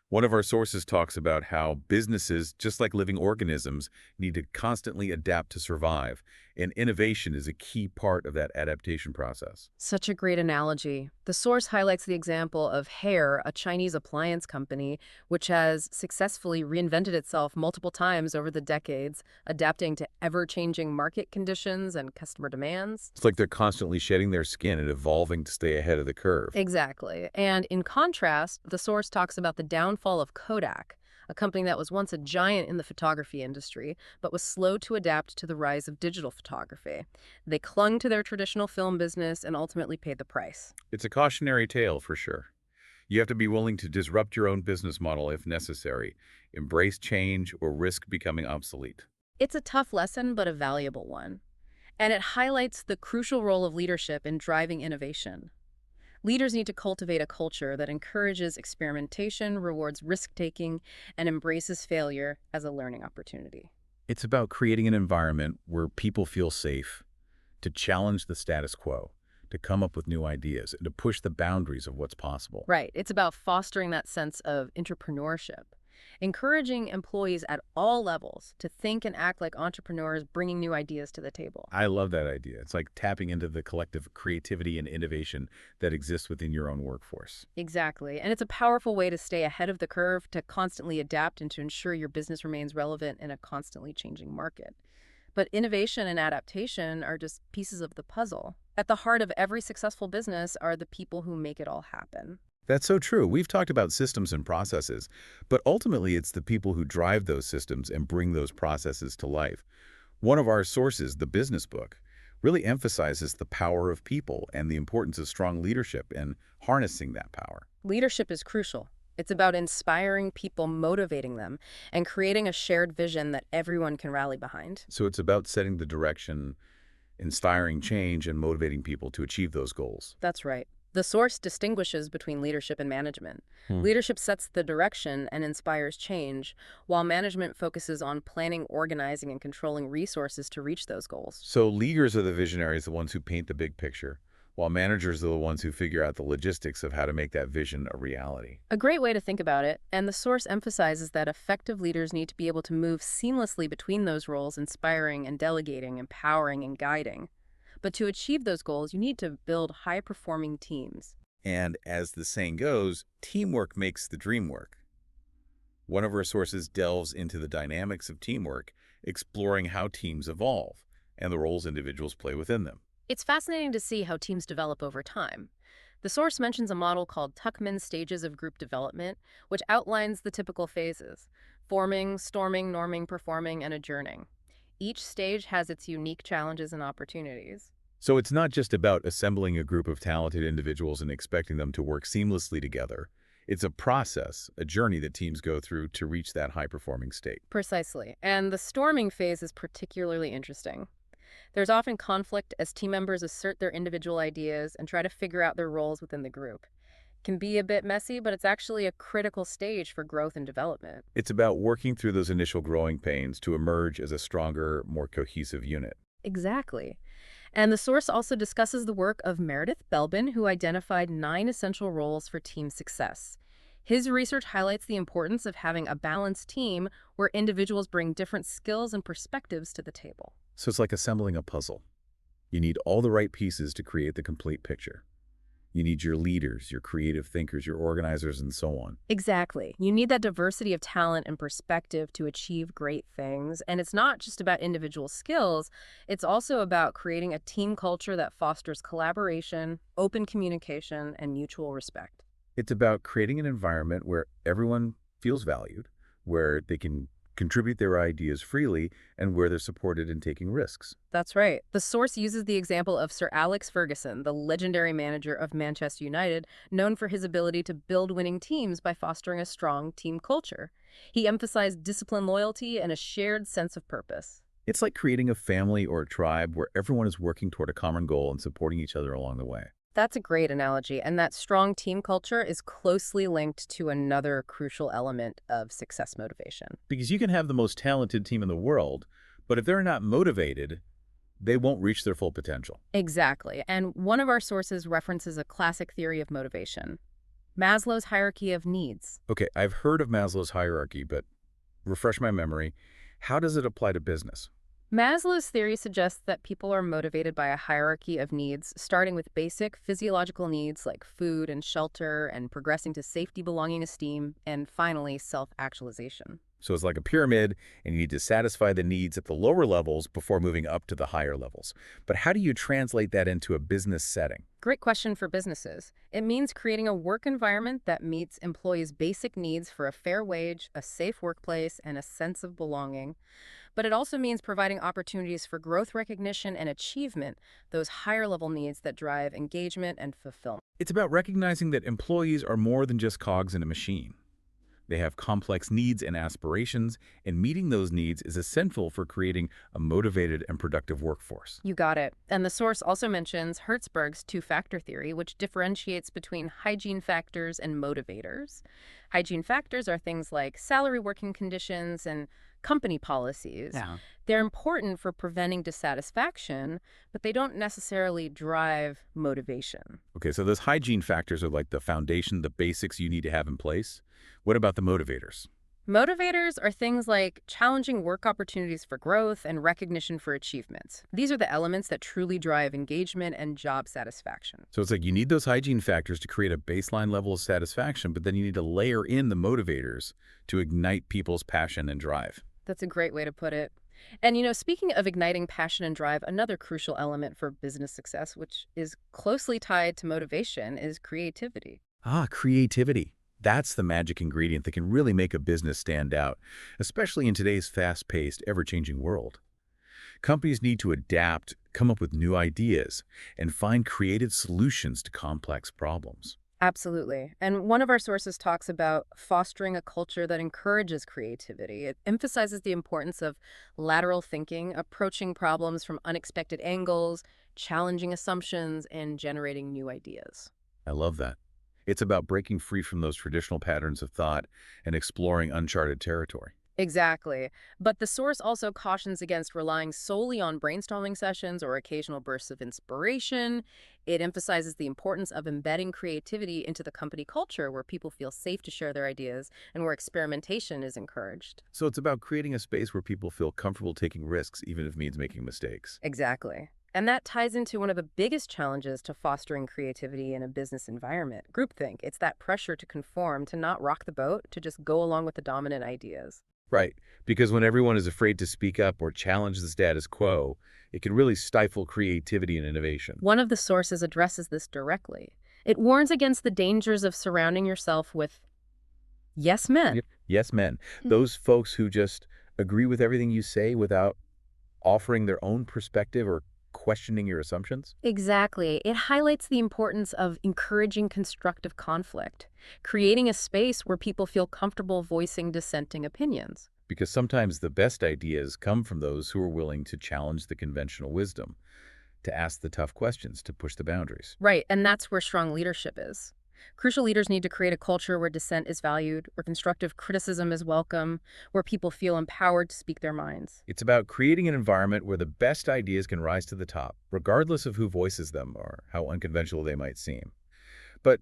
A: One of our sources talks about how businesses, just like living organisms, need to constantly adapt to survive, and innovation is a key part of that adaptation process.
B: Such a great analogy. The source highlights the example of Hair, a Chinese appliance company, which has successfully reinvented itself multiple times over the decades, adapting to ever-changing market conditions and customer demands.
A: It's like they're constantly shedding their skin and evolving to stay ahead of the curve.
B: Exactly. And in contrast, the source talks about the downfall of Kodak, a company that was once a giant in the photography industry, but was slow to adapt to the rise of digital photography. They clung to their traditional film business and ultimately paid the price.
A: It's a cautionary tale for sure. You have to be willing to disrupt your own business model if necessary, embrace change, or risk becoming obsolete.
B: It's a tough lesson, but a valuable one. And it highlights the crucial role of leadership in driving innovation. Leaders need to cultivate a culture that encourages experimentation, rewards risk-taking, and embraces failure as a learning opportunity.
A: It's about creating an environment where people feel safe to challenge the status quo, to come up with new ideas, and to push the boundaries of what's possible.
B: Right. It's about fostering that sense of entrepreneurship, encouraging employees at all levels to think and act like entrepreneurs, bringing new ideas to the table.
A: I love that idea. It's like tapping into the collective creativity and innovation that exists within your own workforce.
B: Exactly. And it's a powerful way to stay ahead of the curve, to constantly adapt, and to ensure your business remains relevant in a constantly changing market. But innovation and adaptation are just pieces of the puzzle. At the heart of every successful business are the people who make it all happen.
A: That's so true. We've talked about systems and processes, but ultimately it's the people who drive those systems and bring those processes to life. One of our sources, the business book, really emphasizes the power of people and the importance of strong leadership and harnessing that power.
B: Leadership is crucial. It's about inspiring people, motivating them, and creating a shared vision that everyone can rally behind.
A: So it's about setting the direction, inspiring change, and motivating people to achieve those goals.
B: That's right. The source distinguishes between leadership and management. Leadership sets the direction and inspires change, while management focuses on planning, organizing, and controlling resources to reach those goals.
A: So leaders are the visionaries, the ones who paint the big picture, while managers are the ones who figure out the logistics of how to make that vision a reality.
B: A great way to think about it, and the source emphasizes that effective leaders need to be able to move seamlessly between those roles, inspiring and delegating, empowering and guiding. But to achieve those goals, you need to build high-performing teams.
A: And as the saying goes, teamwork makes the dream work. One of our sources delves into the dynamics of teamwork, exploring how teams evolve and the roles individuals play within them.
B: It's fascinating to see how teams develop over time. The source mentions a model called Tuckman's stages of group development, which outlines the typical phases: forming, storming, norming, performing, and adjourning. Each stage has its unique challenges and opportunities.
A: So it's not just about assembling a group of talented individuals and expecting them to work seamlessly together. It's a process, a journey that teams go through to reach that high-performing state.
B: Precisely. And the storming phase is particularly interesting. There's often conflict as team members assert their individual ideas and try to figure out their roles within the group. It can be a bit messy, but it's actually a critical stage for growth and development.
A: It's about working through those initial growing pains to emerge as a stronger, more cohesive unit.
B: Exactly. And the source also discusses the work of Meredith Belbin, who identified 9 essential roles for team success. His research highlights the importance of having a balanced team where individuals bring different skills and perspectives to the table.
A: So it's like assembling a puzzle. You need all the right pieces to create the complete picture. You need your leaders, your creative thinkers, your organizers, and so on.
B: Exactly. You need that diversity of talent and perspective to achieve great things. And it's not just about individual skills. It's also about creating a team culture that fosters collaboration, open communication, and mutual respect.
A: It's about creating an environment where everyone feels valued, where they can contribute their ideas freely, and where they're supported in taking risks.
B: That's right. The source uses the example of Sir Alex Ferguson, the legendary manager of Manchester United, known for his ability to build winning teams by fostering a strong team culture. He emphasized discipline, loyalty, and a shared sense of purpose.
A: It's like creating a family or a tribe where everyone is working toward a common goal and supporting each other along the way.
B: That's a great analogy, and that strong team culture is closely linked to another crucial element of success motivation.
A: Because you can have the most talented team in the world, but if they're not motivated, they won't reach their full potential.
B: Exactly, and one of our sources references a classic theory of motivation: Maslow's hierarchy of needs.
A: Okay, I've heard of Maslow's hierarchy, but refresh my memory. How does it apply to business?
B: Maslow's theory suggests that people are motivated by a hierarchy of needs, starting with basic physiological needs like food and shelter, and progressing to safety, belonging, esteem, and finally, self-actualization.
A: So it's like a pyramid, and you need to satisfy the needs at the lower levels before moving up to the higher levels. But how do you translate that into a business setting?
B: Great question for businesses. It means creating a work environment that meets employees' basic needs for a fair wage, a safe workplace, and a sense of belonging. But it also means providing opportunities for growth, recognition, and achievement, those higher-level needs that drive engagement and fulfillment.
A: It's about recognizing that employees are more than just cogs in a machine. They have complex needs and aspirations, and meeting those needs is essential for creating a motivated and productive workforce.
B: You got it. And the source also mentions Hertzberg's two-factor theory, which differentiates between hygiene factors and motivators. Hygiene factors are things like salary, working conditions, and company policies.
C: Yeah.
B: They're important for preventing dissatisfaction, but they don't necessarily drive motivation.
A: Okay, so those hygiene factors are like the foundation, the basics you need to have in place. What about the motivators?
B: Motivators are things like challenging work opportunities for growth and recognition for achievements. These are the elements that truly drive engagement and job satisfaction.
A: So it's like you need those hygiene factors to create a baseline level of satisfaction, but then you need to layer in the motivators to ignite people's passion and drive.
B: That's a great way to put it. And, speaking of igniting passion and drive, another crucial element for business success, which is closely tied to motivation, is creativity.
A: Creativity. That's the magic ingredient that can really make a business stand out, especially in today's fast-paced, ever-changing world. Companies need to adapt, come up with new ideas, and find creative solutions to complex problems.
B: Absolutely. And one of our sources talks about fostering a culture that encourages creativity. It emphasizes the importance of lateral thinking, approaching problems from unexpected angles, challenging assumptions, and generating new ideas.
A: I love that. It's about breaking free from those traditional patterns of thought and exploring uncharted territory.
B: Exactly. But the source also cautions against relying solely on brainstorming sessions or occasional bursts of inspiration. It emphasizes the importance of embedding creativity into the company culture where people feel safe to share their ideas and where experimentation is encouraged.
A: So it's about creating a space where people feel comfortable taking risks, even if it means making mistakes.
B: Exactly. And that ties into one of the biggest challenges to fostering creativity in a business environment, groupthink. It's that pressure to conform, to not rock the boat, to just go along with the dominant ideas.
A: Right, because when everyone is afraid to speak up or challenge the status quo, it can really stifle creativity and innovation.
B: One of the sources addresses this directly. It warns against the dangers of surrounding yourself with yes men.
A: Yep. Yes, men. Those folks who just agree with everything you say without offering their own perspective or questioning your assumptions?
B: Exactly. It highlights the importance of encouraging constructive conflict, creating a space where people feel comfortable voicing dissenting opinions.
A: Because sometimes the best ideas come from those who are willing to challenge the conventional wisdom, to ask the tough questions, to push the boundaries.
B: Right, and that's where strong leadership is. Crucial leaders need to create a culture where dissent is valued, where constructive criticism is welcome, where people feel empowered to speak their minds.
A: It's about creating an environment where the best ideas can rise to the top, regardless of who voices them or how unconventional they might seem. But,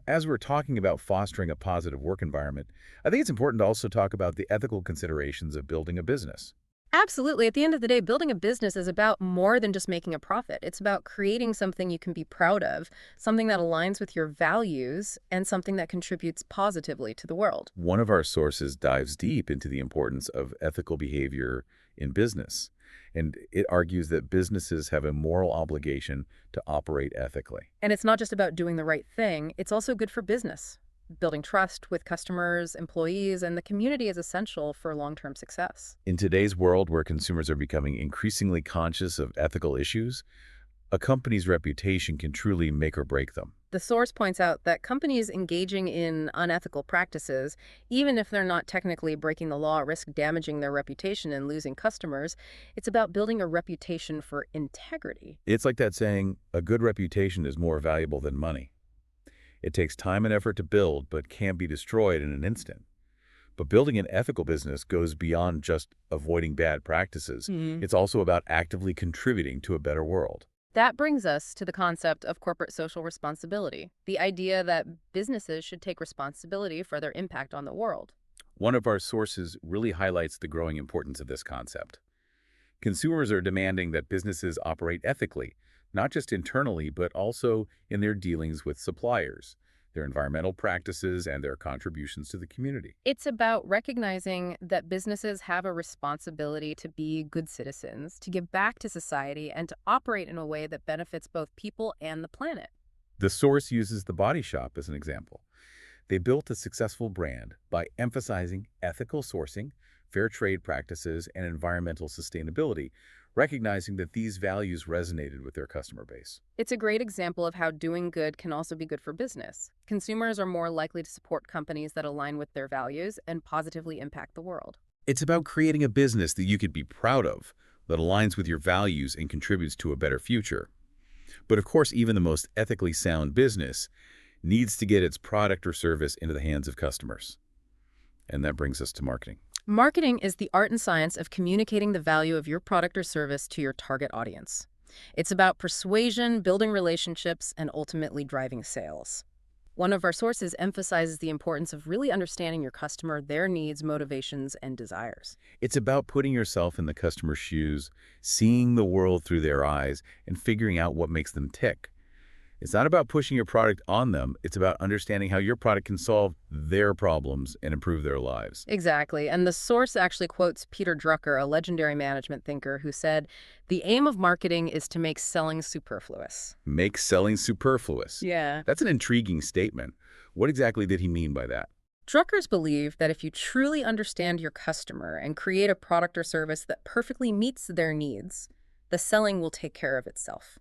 A: as we're talking about fostering a positive work environment, I think it's important to also talk about the ethical considerations of building a business.
B: Absolutely. At the end of the day, building a business is about more than just making a profit. It's about creating something you can be proud of, something that aligns with your values, and something that contributes positively to the world.
A: One of our sources dives deep into the importance of ethical behavior in business, and it argues that businesses have a moral obligation to operate ethically.
B: And it's not just about doing the right thing, it's also good for business. Building trust with customers, employees, and the community is essential for long-term success.
A: In today's world where consumers are becoming increasingly conscious of ethical issues, a company's reputation can truly make or break them.
B: The source points out that companies engaging in unethical practices, even if they're not technically breaking the law, risk damaging their reputation and losing customers. It's about building a reputation for integrity.
A: It's like that saying, a good reputation is more valuable than money. It takes time and effort to build, but can be destroyed in an instant. But building an ethical business goes beyond just avoiding bad practices. It's also about actively contributing to a better world.
B: That brings us to the concept of corporate social responsibility, the idea that businesses should take responsibility for their impact on the world.
A: One of our sources really highlights the growing importance of this concept. Consumers are demanding that businesses operate ethically, not just internally, but also in their dealings with suppliers, their environmental practices, and their contributions to the community.
B: It's about recognizing that businesses have a responsibility to be good citizens, to give back to society, and to operate in a way that benefits both people and the planet.
A: The source uses The Body Shop as an example. They built a successful brand by emphasizing ethical sourcing, fair trade practices, and environmental sustainability, recognizing that these values resonated with their customer base.
B: It's a great example of how doing good can also be good for business. Consumers are more likely to support companies that align with their values and positively impact the world.
A: It's about creating a business that you could be proud of, that aligns with your values and contributes to a better future. But of course, even the most ethically sound business needs to get its product or service into the hands of customers. And that brings us to marketing.
B: Marketing is the art and science of communicating the value of your product or service to your target audience. It's about persuasion, building relationships, and ultimately driving sales. One of our sources emphasizes the importance of really understanding your customer, their needs, motivations, and desires.
A: It's about putting yourself in the customer's shoes, seeing the world through their eyes, and figuring out what makes them tick. It's not about pushing your product on them. It's about understanding how your product can solve their problems and improve their lives.
B: Exactly. And the source actually quotes Peter Drucker, a legendary management thinker, who said, "The aim of marketing is to make selling superfluous."
A: Make selling superfluous.
B: Yeah.
A: That's an intriguing statement. What exactly did he mean by that?
B: Druckers believe that if you truly understand your customer and create a product or service that perfectly meets their needs, the selling will take care of itself.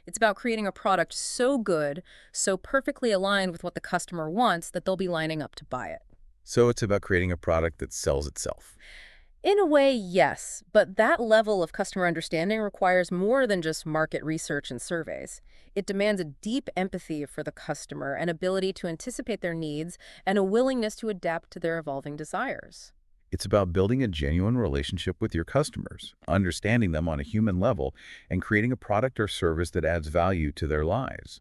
B: It's about creating a product so good, so perfectly aligned with what the customer wants that they'll be lining up to buy it.
A: So it's about creating a product that sells itself.
B: In a way, yes, but that level of customer understanding requires more than just market research and surveys. It demands a deep empathy for the customer, an ability to anticipate their needs, and a willingness to adapt to their evolving desires.
A: It's about building a genuine relationship with your customers, understanding them on a human level, and creating a product or service that adds value to their lives.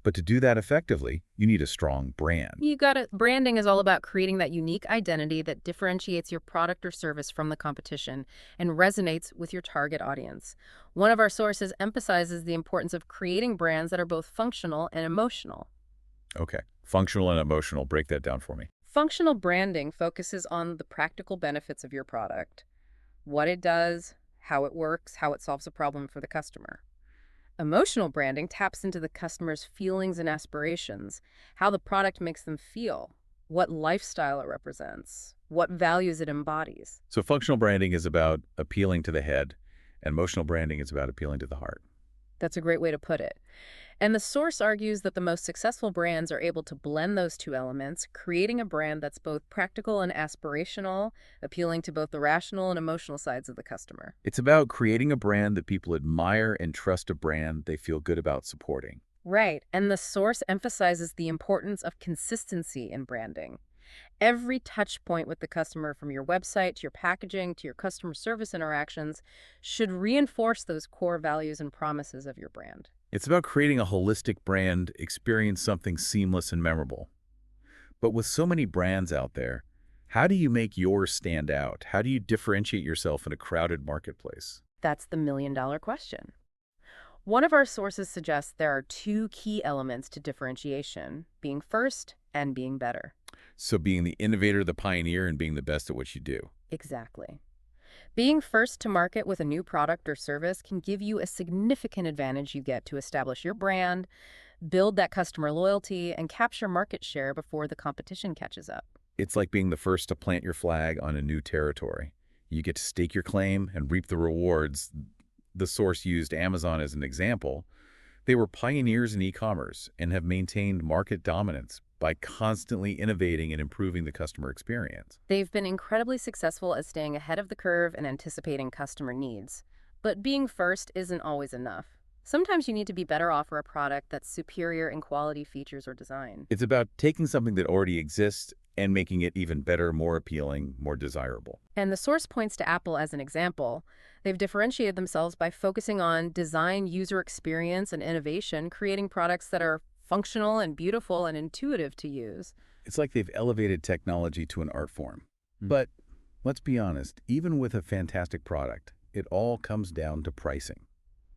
A: But to do that effectively, you need a strong brand.
B: You got it. Branding is all about creating that unique identity that differentiates your product or service from the competition and resonates with your target audience. One of our sources emphasizes the importance of creating brands that are both functional and emotional.
A: Okay, functional and emotional. Break that down for me.
B: Functional branding focuses on the practical benefits of your product, what it does, how it works, how it solves a problem for the customer. Emotional branding taps into the customer's feelings and aspirations, how the product makes them feel, what lifestyle it represents, what values it embodies.
A: So functional branding is about appealing to the head, and emotional branding is about appealing to the heart.
B: That's a great way to put it. And the source argues that the most successful brands are able to blend those two elements, creating a brand that's both practical and aspirational, appealing to both the rational and emotional sides of the customer.
A: It's about creating a brand that people admire and trust, a brand they feel good about supporting.
B: Right, and the source emphasizes the importance of consistency in branding. Every touch point with the customer, from your website to your packaging to your customer service interactions, should reinforce those core values and promises of your brand.
A: It's about creating a holistic brand experience, something seamless and memorable. But with so many brands out there, how do you make yours stand out? How do you differentiate yourself in a crowded marketplace?
B: That's the million-dollar question. One of our sources suggests there are two key elements to differentiation: being first and being better.
A: So being the innovator, the pioneer, and being the best at what you do.
B: Exactly. Being first to market with a new product or service can give you a significant advantage. You get to establish your brand, build that customer loyalty, and capture market share before the competition catches up.
A: It's like being the first to plant your flag on a new territory. You get to stake your claim and reap the rewards. The source used Amazon as an example. They were pioneers in e-commerce and have maintained market dominance by constantly innovating and improving the customer experience.
B: They've been incredibly successful at staying ahead of the curve and anticipating customer needs. But being first isn't always enough. Sometimes you need to be better, offer a product that's superior in quality, features, or design.
A: It's about taking something that already exists and making it even better, more appealing, more desirable.
B: And the source points to Apple as an example. They've differentiated themselves by focusing on design, user experience, and innovation, creating products that are functional and beautiful and intuitive to use.
A: It's like they've elevated technology to an art form. But let's be honest, even with a fantastic product, it all comes down to pricing.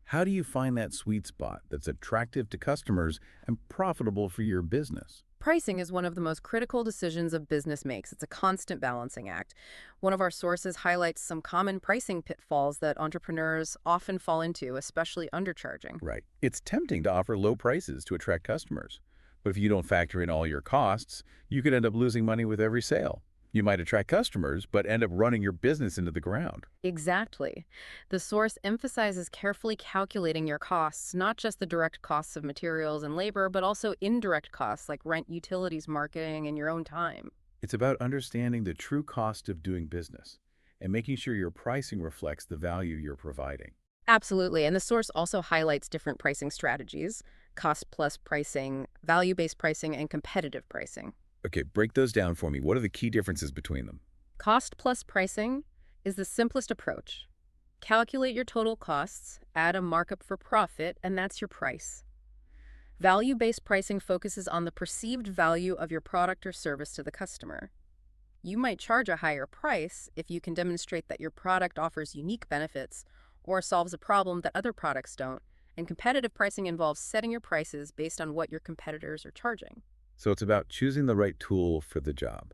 A: How do you find that sweet spot that's attractive to customers and profitable for your business?
B: Pricing is one of the most critical decisions a business makes. It's a constant balancing act. One of our sources highlights some common pricing pitfalls that entrepreneurs often fall into, especially undercharging.
A: Right. It's tempting to offer low prices to attract customers. But if you don't factor in all your costs, you could end up losing money with every sale. You might attract customers, but end up running your business into the ground.
B: Exactly. The source emphasizes carefully calculating your costs, not just the direct costs of materials and labor, but also indirect costs like rent, utilities, marketing, and your own time.
A: It's about understanding the true cost of doing business and making sure your pricing reflects the value you're providing.
B: Absolutely. And the source also highlights different pricing strategies: cost-plus pricing, value-based pricing, and competitive pricing.
A: Okay, break those down for me. What are the key differences between them?
B: Cost-plus pricing is the simplest approach. Calculate your total costs, add a markup for profit, and that's your price. Value-based pricing focuses on the perceived value of your product or service to the customer. You might charge a higher price if you can demonstrate that your product offers unique benefits or solves a problem that other products don't, and competitive pricing involves setting your prices based on what your competitors are charging.
A: So it's about choosing the right tool for the job.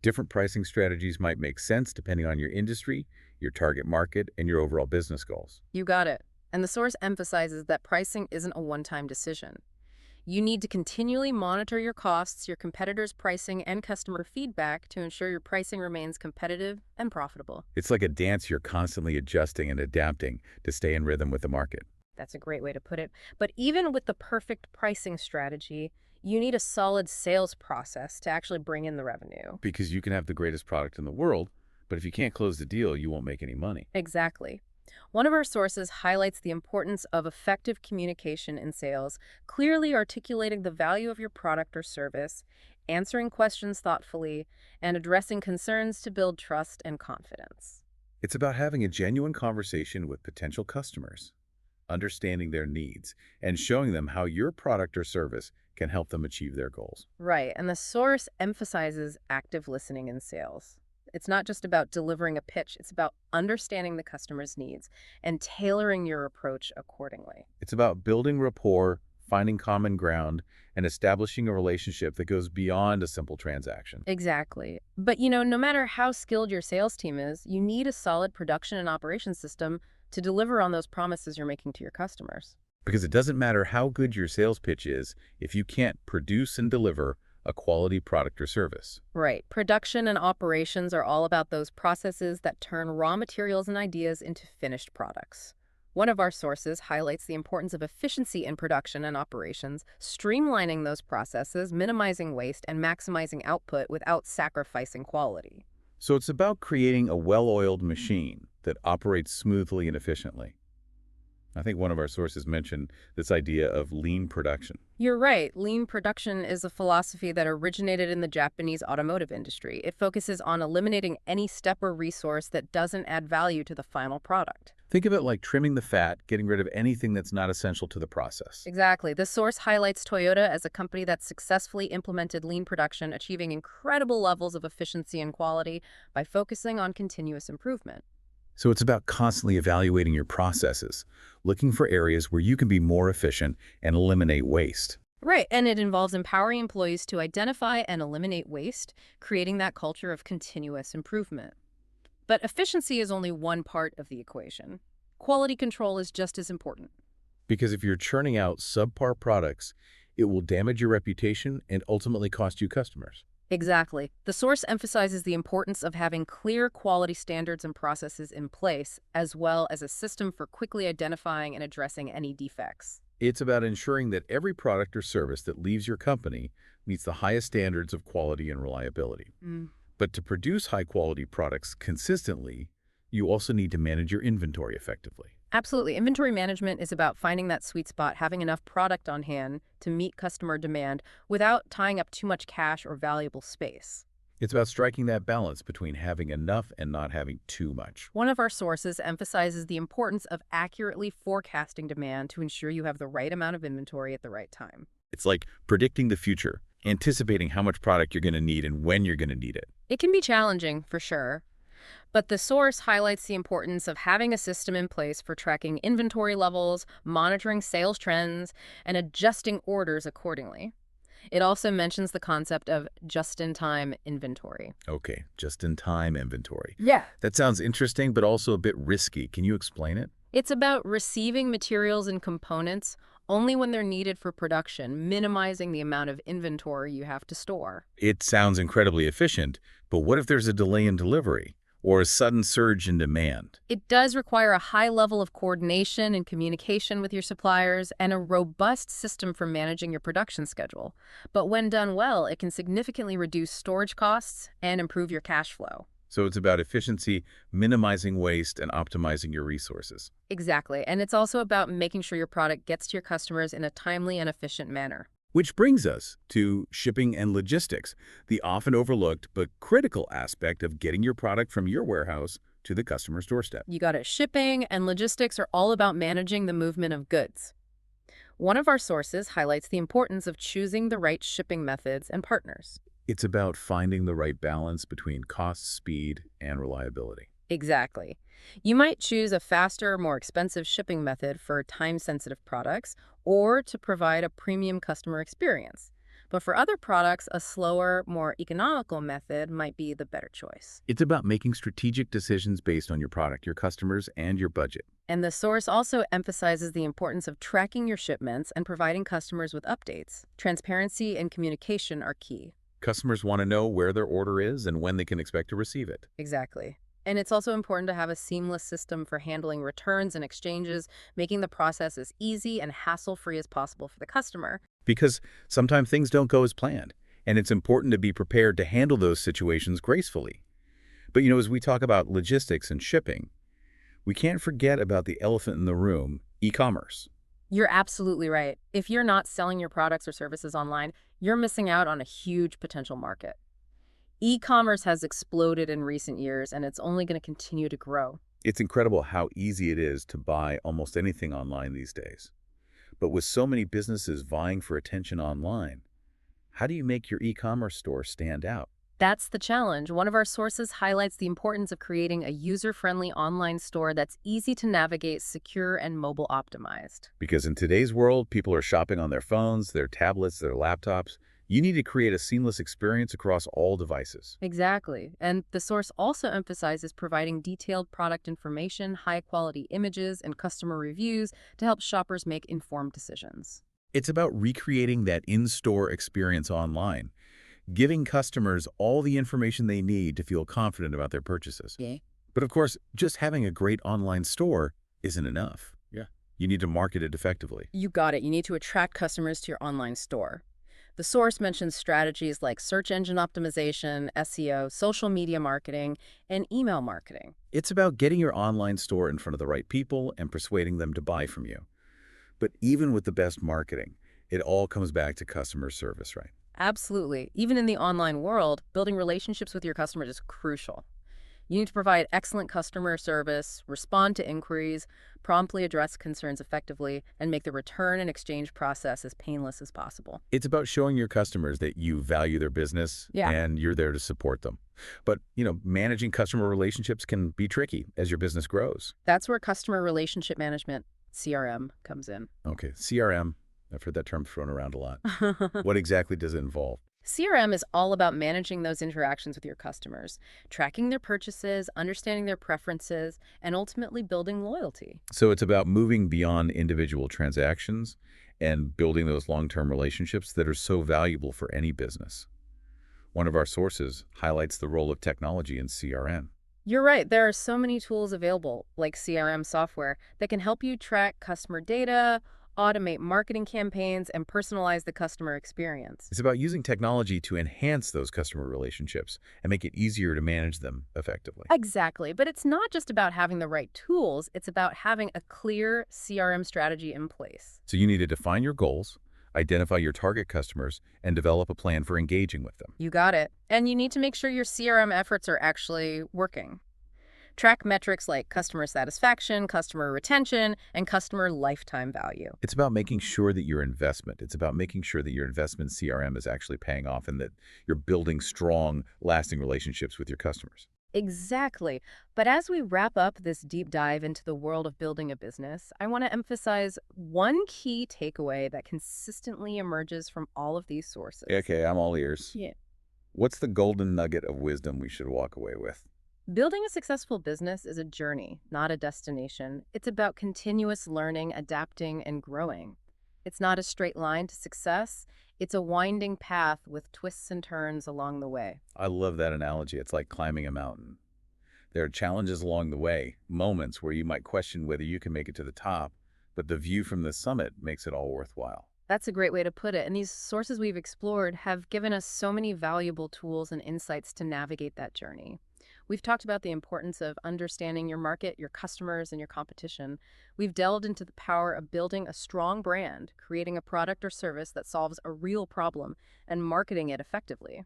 A: Different pricing strategies might make sense depending on your industry, your target market, and your overall business goals.
B: You got it. And the source emphasizes that pricing isn't a one-time decision. You need to continually monitor your costs, your competitors' pricing, and customer feedback to ensure your pricing remains competitive and profitable.
A: It's like a dance you're constantly adjusting and adapting to stay in rhythm with the market.
B: That's a great way to put it. But even with the perfect pricing strategy, you need a solid sales process to actually bring in the revenue.
A: Because you can have the greatest product in the world, but if you can't close the deal, you won't make any money.
B: Exactly. One of our sources highlights the importance of effective communication in sales, clearly articulating the value of your product or service, answering questions thoughtfully, and addressing concerns to build trust and confidence.
A: It's about having a genuine conversation with potential customers, understanding their needs, and showing them how your product or service can help them achieve their goals.
B: Right, and the source emphasizes active listening in sales. It's not just about delivering a pitch, it's about understanding the customer's needs and tailoring your approach accordingly.
A: It's about building rapport, finding common ground, and establishing a relationship that goes beyond a simple transaction.
B: Exactly. But no matter how skilled your sales team is, you need a solid production and operations system to deliver on those promises you're making to your customers.
A: Because it doesn't matter how good your sales pitch is if you can't produce and deliver a quality product or service.
B: Right. Production and operations are all about those processes that turn raw materials and ideas into finished products. One of our sources highlights the importance of efficiency in production and operations, streamlining those processes, minimizing waste, and maximizing output without sacrificing quality.
A: So it's about creating a well-oiled machine that operates smoothly and efficiently. I think one of our sources mentioned this idea of lean production.
B: You're right. Lean production is a philosophy that originated in the Japanese automotive industry. It focuses on eliminating any step or resource that doesn't add value to the final product.
A: Think of it like trimming the fat, getting rid of anything that's not essential to the process.
B: Exactly. This source highlights Toyota as a company that successfully implemented lean production, achieving incredible levels of efficiency and quality by focusing on continuous improvement.
A: So it's about constantly evaluating your processes, looking for areas where you can be more efficient and eliminate waste.
B: Right, and it involves empowering employees to identify and eliminate waste, creating that culture of continuous improvement. But efficiency is only one part of the equation. Quality control is just as important.
A: Because if you're churning out subpar products, it will damage your reputation and ultimately cost you customers.
B: Exactly. The source emphasizes the importance of having clear quality standards and processes in place, as well as a system for quickly identifying and addressing any defects.
A: It's about ensuring that every product or service that leaves your company meets the highest standards of quality and reliability. But to produce high-quality products consistently, you also need to manage your inventory effectively.
B: Absolutely. Inventory management is about finding that sweet spot, having enough product on hand to meet customer demand without tying up too much cash or valuable space.
A: It's about striking that balance between having enough and not having too much.
B: One of our sources emphasizes the importance of accurately forecasting demand to ensure you have the right amount of inventory at the right time.
A: It's like predicting the future, anticipating how much product you're going to need and when you're going to need it.
B: It can be challenging, for sure. But the source highlights the importance of having a system in place for tracking inventory levels, monitoring sales trends, and adjusting orders accordingly. It also mentions the concept of just-in-time inventory.
A: Okay, just-in-time inventory.
B: Yeah.
A: That sounds interesting, but also a bit risky. Can you explain it?
B: It's about receiving materials and components only when they're needed for production, minimizing the amount of inventory you have to store.
A: It sounds incredibly efficient, but what if there's a delay in delivery or a sudden surge in demand?
B: It does require a high level of coordination and communication with your suppliers and a robust system for managing your production schedule. But when done well, it can significantly reduce storage costs and improve your cash flow.
A: So it's about efficiency, minimizing waste, and optimizing your resources.
B: Exactly. And it's also about making sure your product gets to your customers in a timely and efficient manner.
A: Which brings us to shipping and logistics, the often overlooked but critical aspect of getting your product from your warehouse to the customer's doorstep.
B: You got it. Shipping and logistics are all about managing the movement of goods. One of our sources highlights the importance of choosing the right shipping methods and partners.
A: It's about finding the right balance between cost, speed, and reliability.
B: Exactly. You might choose a faster, more expensive shipping method for time-sensitive products or to provide a premium customer experience. But for other products, a slower, more economical method might be the better choice.
A: It's about making strategic decisions based on your product, your customers, and your budget.
B: And the source also emphasizes the importance of tracking your shipments and providing customers with updates. Transparency and communication are key.
A: Customers want to know where their order is and when they can expect to receive it.
B: Exactly. And it's also important to have a seamless system for handling returns and exchanges, making the process as easy and hassle-free as possible for the customer.
A: Because sometimes things don't go as planned, and it's important to be prepared to handle those situations gracefully. But as we talk about logistics and shipping, we can't forget about the elephant in the room, e-commerce.
B: You're absolutely right. If you're not selling your products or services online, you're missing out on a huge potential market. E-commerce has exploded in recent years, and it's only going to continue to grow.
A: It's incredible how easy it is to buy almost anything online these days. But with so many businesses vying for attention online, how do you make your e-commerce store stand out?
B: That's the challenge. One of our sources highlights the importance of creating a user-friendly online store that's easy to navigate, secure, and mobile optimized.
A: Because in today's world, people are shopping on their phones, their tablets, their laptops. You need to create a seamless experience across all devices.
B: Exactly. And the source also emphasizes providing detailed product information, high-quality images, and customer reviews to help shoppers make informed decisions.
A: It's about recreating that in-store experience online, giving customers all the information they need to feel confident about their purchases.
B: Yeah.
A: But of course, just having a great online store isn't enough. Yeah. You need to market it effectively.
B: You got it. You need to attract customers to your online store. The source mentions strategies like search engine optimization, SEO, social media marketing, and email marketing.
A: It's about getting your online store in front of the right people and persuading them to buy from you. But even with the best marketing, it all comes back to customer service, right?
B: Absolutely. Even in the online world, building relationships with your customers is crucial. You need to provide excellent customer service, respond to inquiries, promptly address concerns effectively, and make the return and exchange process as painless as possible.
A: It's about showing your customers that you value their business and you're there to support them. But, managing customer relationships can be tricky as your business grows.
B: That's where customer relationship management, CRM, comes in.
A: Okay, CRM. I've heard that term thrown around a lot. What exactly does it involve?
B: CRM is all about managing those interactions with your customers, tracking their purchases, understanding their preferences, and ultimately building loyalty.
A: So it's about moving beyond individual transactions and building those long-term relationships that are so valuable for any business. One of our sources highlights the role of technology in CRM.
B: You're right. There are so many tools available, like CRM software, that can help you track customer data, automate marketing campaigns, and personalize the customer experience.
A: It's about using technology to enhance those customer relationships and make it easier to manage them effectively.
B: Exactly. But it's not just about having the right tools. It's about having a clear CRM strategy in place.
A: So you need to define your goals, identify your target customers, and develop a plan for engaging with them.
B: You got it. And you need to make sure your CRM efforts are actually working. Track metrics like customer satisfaction, customer retention, and customer lifetime value.
A: It's about making sure that your investment in CRM is actually paying off and that you're building strong, lasting relationships with your customers.
B: Exactly. But as we wrap up this deep dive into the world of building a business, I want to emphasize one key takeaway that consistently emerges from all of these sources.
A: Okay, I'm all ears.
B: Yeah.
A: What's the golden nugget of wisdom we should walk away with?
B: Building a successful business is a journey, not a destination. It's about continuous learning, adapting, and growing. It's not a straight line to success. It's a winding path with twists and turns along the way.
A: I love that analogy. It's like climbing a mountain. There are challenges along the way, moments where you might question whether you can make it to the top, but the view from the summit makes it all worthwhile.
B: That's a great way to put it. And these sources we've explored have given us so many valuable tools and insights to navigate that journey. We've talked about the importance of understanding your market, your customers, and your competition. We've delved into the power of building a strong brand, creating a product or service that solves a real problem, and marketing it effectively.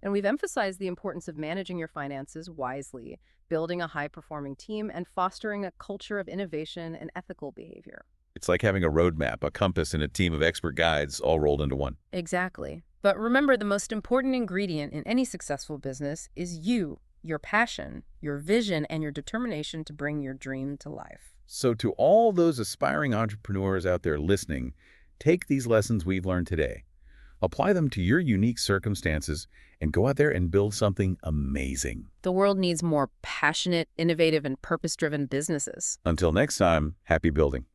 B: And we've emphasized the importance of managing your finances wisely, building a high-performing team, and fostering a culture of innovation and ethical behavior.
A: It's like having a roadmap, a compass, and a team of expert guides all rolled into one.
B: Exactly. But remember, the most important ingredient in any successful business is you, your passion, your vision, and your determination to bring your dream to life.
A: So to all those aspiring entrepreneurs out there listening, take these lessons we've learned today, apply them to your unique circumstances, and go out there and build something amazing.
B: The world needs more passionate, innovative, and purpose-driven businesses.
A: Until next time, happy building.